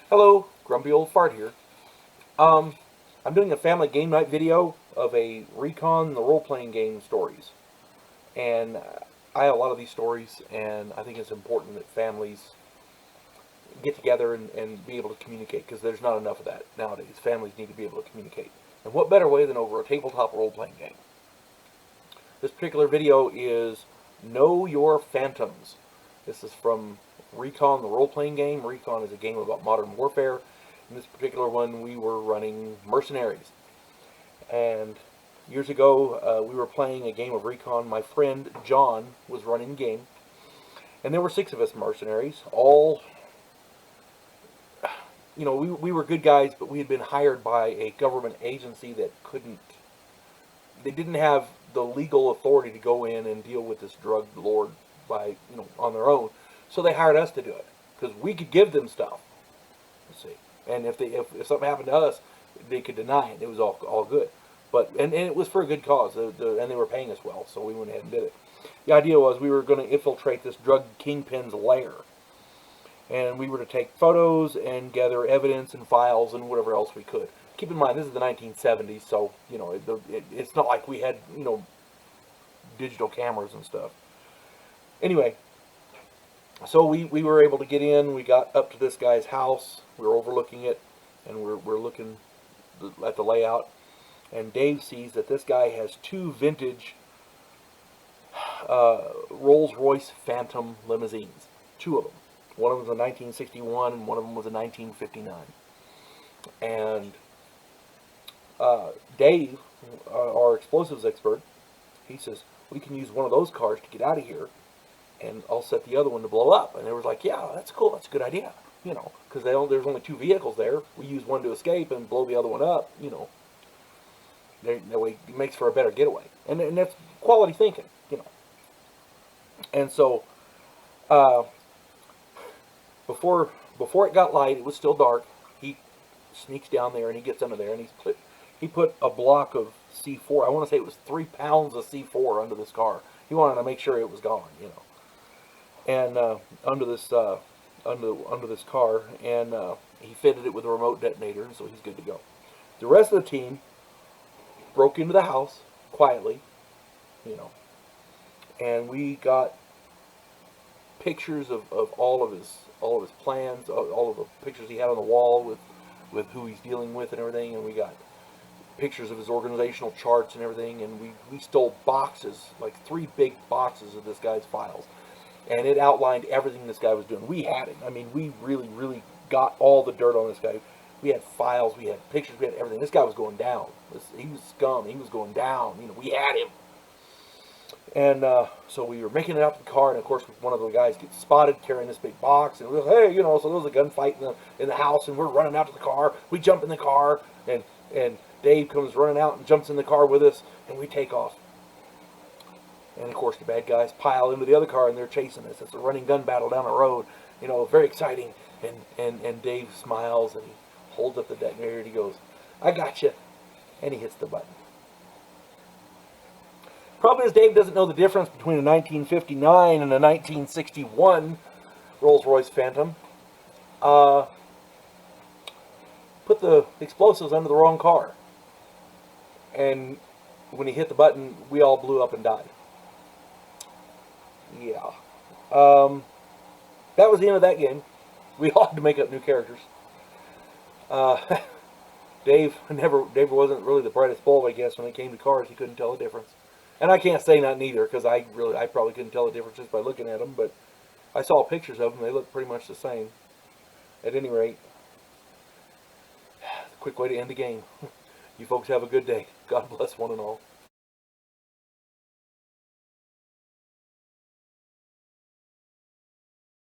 Hello, Grumpy Old Fart here. I'm doing a family game night video of a Recon the role-playing game stories, and I have a lot of these stories, and I think it's important that families get together and be able to communicate because there's not enough of that nowadays. Families need to be able to communicate, and what better way than over a tabletop role-playing game? This particular video is Know Your Phantoms. This is from Recon, the role-playing game. Recon is a game about modern warfare. In this particular one, we were running mercenaries. And years ago, we were playing a game of Recon. My friend John was running the game. And there were 6 of us mercenaries, all, we were good guys, but we had been hired by a government agency that they didn't have the legal authority to go in and deal with this drug lord on their own. So they hired us to do it because we could give them stuff. Let's see, and if something happened to us, they could deny it. It was all good, but and it was for a good cause. And they were paying us well, so we went ahead and did it. The idea was we were going to infiltrate this drug kingpin's lair, and we were to take photos and gather evidence and files and whatever else we could. Keep in mind, this is the 1970s, so it's not like we had digital cameras and stuff. Anyway, so we were able to get in. We got up to this guy's house. We were overlooking it, and we're looking at the layout. And Dave sees that this guy has 2 vintage Rolls-Royce Phantom limousines. 2 of them. One of them was a 1961, and one of them was a 1959. And Dave, our explosives expert, he says, we can use one of those cars to get out of here, and I'll set the other one to blow up. And they were like, yeah, that's cool, that's a good idea, because there's only 2 vehicles there. We use one to escape and blow the other one up, that way it makes for a better getaway. And that's quality thinking, And so, before it got light, it was still dark, he sneaks down there and he gets under there and he put a block of C4, I want to say it was 3 pounds of C4 under this car. He wanted to make sure it was gone, and under this car, and he fitted it with a remote detonator, and so he's good to go. The rest of the team broke into the house quietly, and we got pictures of all of his plans, all of the pictures he had on the wall with who he's dealing with and everything, and we got pictures of his organizational charts and everything, and we stole boxes, like 3 big boxes of this guy's files, and it outlined everything this guy was doing. We had him. I mean, we really got all the dirt on this guy. We had files, we had pictures, we had everything. This guy was going down. He was scum. He was going down. We had him. And so we were making it out to the car, and of course one of the guys gets spotted carrying this big box, and we're like, hey, so there was a gunfight in the house, and we're running out to the car. We jump in the car, and Dave comes running out and jumps in the car with us, and we take off. And of course the bad guys pile into the other car, and they're chasing us. It's a running gun battle down the road, very exciting. And Dave smiles, and he holds up the detonator, and he goes, I got you, and he hits the button. Problem is, Dave doesn't know the difference between a 1959 and a 1961 Rolls-Royce Phantom. Put the explosives under the wrong car. And when he hit the button, we all blew up and died. Yeah. That was the end of that game. We all had to make up new characters. Dave wasn't really the brightest bulb, I guess, when it came to cars. He couldn't tell the difference. And I can't say not neither, because I probably couldn't tell the difference just by looking at them, but I saw pictures of them. They look pretty much the same. At any rate, quick way to end the game. You folks have a good day. God bless one and all.